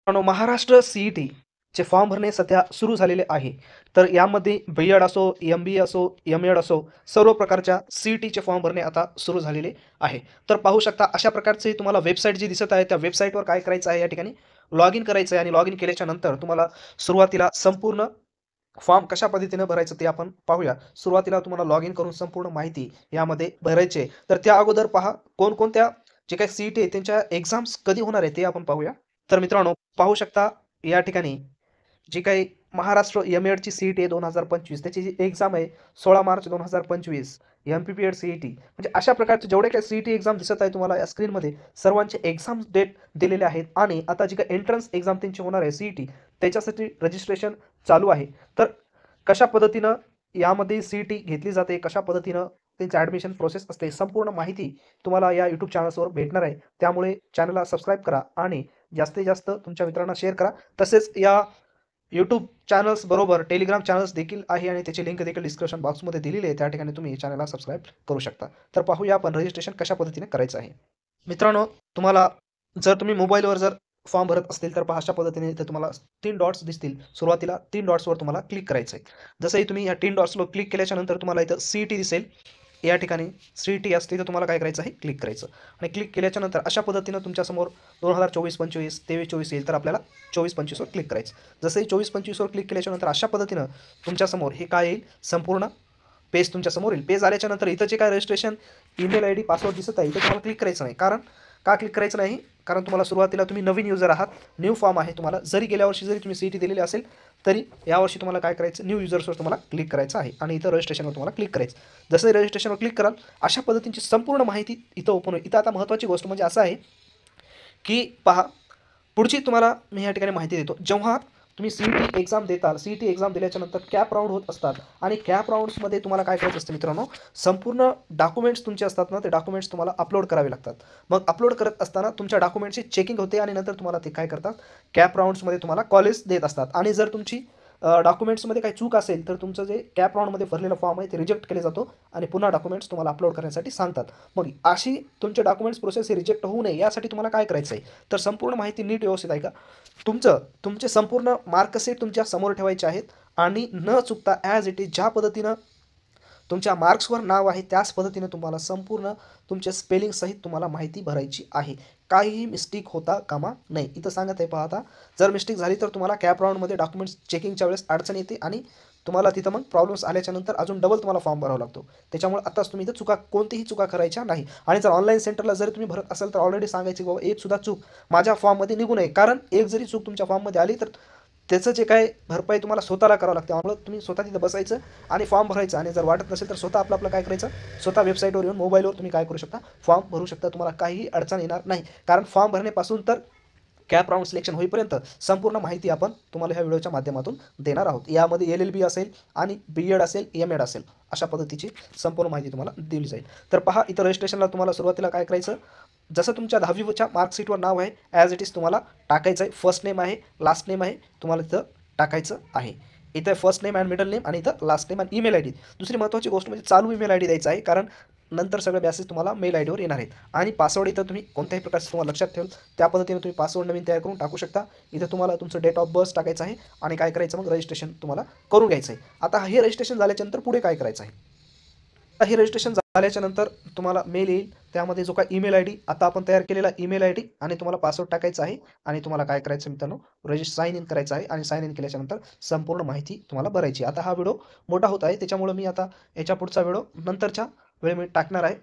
मित्रांनो, महाराष्ट्र सीईटी चे फॉर्म भरणे सध्या सुरू झालेले आहे. तर यामध्ये बी-एड असो, एम-बी-ए असो, एम-एड असो, सर्व प्रकारच्या सीईटीचे फॉर्म भरणे आता सुरू झालेले आहे. तर पाहू शकता अशा प्रकारचे तुम्हाला वेबसाईट जी दिसत आहे, त्या वेबसाईटवर काय करायचं आहे, या ठिकाणी लॉग इन करायचं आहे आणि लॉग इन केल्याच्या नंतर तुम्हाला सुरुवातीला संपूर्ण फॉर्म कशा पद्धतीने भरायचं ते आपण पाहूया. सुरुवातीला तुम्हाला लॉग इन करून संपूर्ण माहिती यामध्ये भरायची आहे. तर त्या अगोदर पहा कोणकोणत्या जे काही सीईटी आहे त्यांच्या एक्झाम्स कधी होणार आहे ते आपण पाहूया. तर मित्रांनो पाहू शकता या ठिकाणी जी काही महाराष्ट्र एम-एडची सीईटी आहे 2025 त्याची जी एक्झाम आहे 16 मार्च 2025. एम-पी-पी-एड सीईटी म्हणजे अशा प्रकारचे जेवढे काही सीईटी एक्झाम दिसत आहे तुम्हाला या स्क्रीनमध्ये सर्वांचे एक्झाम डेट दिलेले आहेत आणि आता जी काही एंट्रन्स एक्झाम त्यांची होणार आहे सीईटी त्याच्यासाठी रजिस्ट्रेशन चालू आहे. तर कशा पद्धतीनं यामध्ये सीईटी घेतली जाते, कशा पद्धतीनं त्यांचं ॲडमिशन प्रोसेस असते, संपूर्ण माहिती तुम्हाला या YouTube चॅनल्सवर भेटणार आहे. त्यामुळे चॅनलला सबस्क्राईब करा आणि जास्तीत जास्त तुमच्या मित्रांना शेअर करा. तसेच या YouTube चॅनल्स बरोबर टेलिग्राम चॅनल्स देखील आहे आणि त्याची लिंक देखील डिस्क्रिप्शन बॉक्समध्ये दिलेली आहे. त्या ठिकाणी तुम्ही चॅनलला सबस्क्राईब करू शकता. तर पाहूया आपण रजिस्ट्रेशन कशा पद्धतीने करायचं आहे. मित्रांनो, तुम्हाला जर तुम्ही मोबाईलवर जर फॉर्म भरत असतील तर पहा अशा पद्धतीने इथे तुम्हाला 3 डॉट्स दिसतील. सुरुवातीला 3 डॉट्सवर तुम्हाला क्लिक करायचं आहे. जसंही तुम्ही या 3 डॉट्सवर क्लिक केल्याच्यानंतर तुम्हाला इथं सीईटी दिसेल. या ठिकाणी सीईटी असते तर तुम्हाला काय करायचं आहे क्लिक करायचं आणि क्लिक केल्याच्यानंतर अशा पद्धतीनं तुमच्यासमोर 2024-25, 23-24 येईल तर आपल्याला 24-25वर क्लिक करायचं. जसंही 24-25वर क्लिक केल्याच्यानंतर अशा पद्धतीनं तुमच्यासमोर हे काय येईल संपूर्ण पेज तुमच्यासमोर येईल. पेज आल्याच्यानंतर इथं जे काय रजिस्ट्रेशन ईमेल आयडी पासवर्ड दिसत आहे इथं तुम्हाला क्लिक करायचं नाही. कारण का क्लिक करायचं नाही? कारण तुम्हाला सुरुवातीला तुम्ही नवीन युजर आहात. न्यू फॉर्म आहे तुम्हाला. जरी गेल्या वर्षी जरी तुम्ही सीईटी दिलेली असेल तरी यावर्षी तुम्हाला काय करायचं न्यू युजर्सवर तुम्हाला क्लिक करायचं आहे आणि इथं रजिस्ट्रेशनवर तुम्हाला क्लिक करायचं. जसं रजिस्ट्रेशनवर क्लिक कराल अशा पद्धतीची संपूर्ण माहिती इथं ओपन होईल. इथं आता महत्त्वाची गोष्ट म्हणजे असं आहे की पहा पुढची तुम्हाला मी या ठिकाणी माहिती देतो. जेव्हा तुम्ही सीईटी एक्झाम देताल, सीईटी एक्झाम दिल्याच्यानंतर कॅप राउंड होत असतात आणि कॅप राउंड्समध्ये तुम्हाला काय करायचं असतं मित्रांनो, संपूर्ण डॉक्युमेंट्स तुमचे असतात ना, ते डॉक्युमेंट्स तुम्हाला अपलोड करावे लागतात. मग अपलोड करत असताना तुमच्या डॉक्युमेंट्सची चेकिंग होते आणि नंतर तुम्हाला ते काय करतात, कॅप राउंड्समध्ये तुम्हाला कॉलेज देत असतात आणि जर तुमची डॉक्युमेंट्समध्ये काही चूक असेल तर तुमचं जे कॅप राउंडमध्ये भरलेला फॉर्म आहे ते रिजेक्ट केले जातो आणि पुन्हा डॉक्युमेंट्स तुम्हाला अपलोड करण्यासाठी सांगतात. मग अशी तुमचे डॉक्युमेंट्स प्रोसेस हे रिजेक्ट होऊ नये यासाठी तुम्हाला काय करायचं आहे, तर संपूर्ण माहिती नीट व्यवस्थित ऐका. तुमचे संपूर्ण मार्कशीट तुमच्या समोर ठेवायचे आहेत आणि न चुकता ॲज इट इज ज्या पद्धतीनं तुमच्या मार्क्सवर नाव आहे त्याच पद्धतीने तुम्हाला संपूर्ण तुमच्या स्पेलिंगसहित तुम्हाला माहिती भरायची आहे. काहीही मिस्टेक होता कामा नये. इथं सांगत आहे पहा आता, जर मिस्टेक झाली तर तुम्हाला कॅप राउंडमध्ये डॉक्युमेंट्स चेकिंगच्या वेळेस अडचण येते आणि तुम्हाला तिथं मग प्रॉब्लेम्स आल्याच्यानंतर अजून डबल तुम्हाला फॉर्म भरावा लागतो. त्याच्यामुळे आताच तुम्ही इथं कोणतीही चुका करायच्या नाही आणि जर ऑनलाईन सेंटरला जरी तुम्ही भरत असाल तर ऑलरेडी सांगायची बाबा एक सुद्धा चूक माझ्या फॉर्ममध्ये निघू नये. कारण एक जरी चूक तुमच्या फॉर्ममध्ये आली तर त्याचं जे काय भरपाई तुम्हाला स्वतःला करावं लागते. त्यामुळे तुम्ही स्वतः तिथं बसायचं आणि फॉर्म भरायचा आणि जर वाटत नसेल तर स्वतः आपलं काय करायचं, स्वतः वेबसाईटवर येऊन मोबाईलवर तुम्ही काय करू शकता, फॉर्म भरू शकता. तुम्हाला काहीही अडचण येणार नाही. कारण फॉर्म भरण्यापासून तर कॅप राउंड सिलेक्शन होईपर्यंत संपूर्ण माहिती आपण तुम्हाला ह्या व्हिडिओच्या माध्यमातून देणार आहोत. यामध्ये LLB असेल आणि बी-एड असेल, एम-एड असेल अशा पद्धतीची संपूर्ण माहिती तुम्हाला दिली जाईल. तर पहा इथं रजिस्ट्रेशनला तुम्हाला सुरुवातीला काय करायचं, जसं तुमच्या 10वीच्या मार्कशीटवर नाव आहे ॲज इट इज तुम्हाला टाकायचं आहे. फर्स्ट नेम आहे, लास्ट नेम आहे, तुम्हाला इथं टाकायचं आहे. इथं first name and middle name आणि इथं लास्ट नेम आणि ईमेल आयडी. दुसरी महत्त्वाची गोष्ट म्हणजे चालू ईमेल आयडी द्यायचा आहे. कारण नंतर सगळे मॅसेज तुम्हाला मेल आयडीवर येणार आहेत आणि पासवर्ड इथं तुम्ही कोणत्याही प्रकारचं तुम्हाला लक्षात ठेवून त्या पद्धतीने तुम्ही पासवर्ड नवीन तयार करून टाकू शकता. इथं तुम्हाला तुमचं डेट ऑफ बर्थ टाकायचं आहे आणि काय करायचं मग रजिस्ट्रेशन तुम्हाला करून घ्यायचं आहे. आता हे रजिस्ट्रेशन झाल्याच्यानंतर पुढे काय करायचं आहे, आता हे रजिस्ट्रेशन झाल्याच्यानंतर तुम्हाला मेल येईल. त्यामध्ये जो काय ईमेल आयडी आता आपण तयार केलेला ईमेल आयडी आणि तुम्हाला पासवर्ड टाकायचा आहे आणि तुम्हाला काय करायचं मित्रांनो, साइन इन करायचं आहे आणि साइन इन केल्याच्यानंतर संपूर्ण माहिती तुम्हाला भरायची. आता हा व्हिडिओ मोठा होत आहे त्याच्यामुळे मी आता याच्या पुढचा व्हिडिओ नंतरच्या वेळी मी टाकणार आहे.